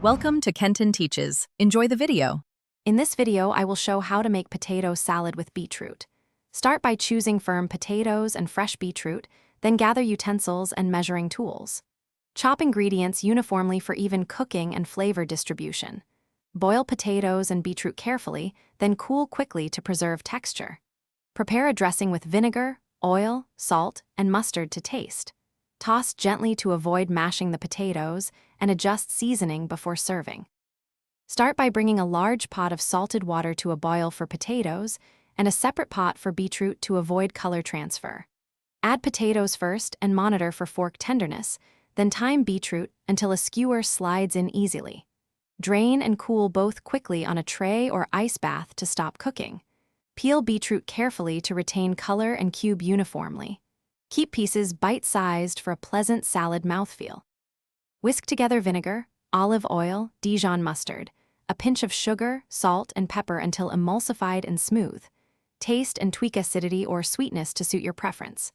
Welcome to Kenton Teaches. Enjoy the video. In this video, I will show how to make potato salad with beetroot. Start by choosing firm potatoes and fresh beetroot, then gather utensils and measuring tools. Chop ingredients uniformly for even cooking and flavor distribution. Boil potatoes and beetroot carefully, then cool quickly to preserve texture. Prepare a dressing with vinegar, oil, salt, and mustard to taste. Toss gently to avoid mashing the potatoes and adjust seasoning before serving. Start by bringing a large pot of salted water to a boil for potatoes and a separate pot for beetroot to avoid color transfer. Add potatoes first and monitor for fork tenderness, then time beetroot until a skewer slides in easily. Drain and cool both quickly on a tray or ice bath to stop cooking. Peel beetroot carefully to retain color and cube uniformly. Keep pieces bite-sized for a pleasant salad mouthfeel. Whisk together vinegar, olive oil, Dijon mustard, a pinch of sugar, salt, and pepper until emulsified and smooth. Taste and tweak acidity or sweetness to suit your preference.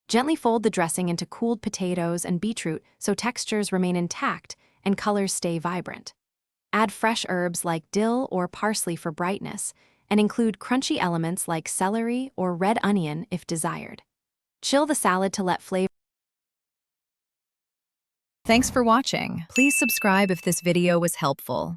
Gently fold the dressing into cooled potatoes and beetroot so textures remain intact and colors stay vibrant. Add fresh herbs like dill or parsley for brightness, and include crunchy elements like celery or red onion if desired. Chill the salad to let flavor. Thanks for watching. Please subscribe if this video was helpful.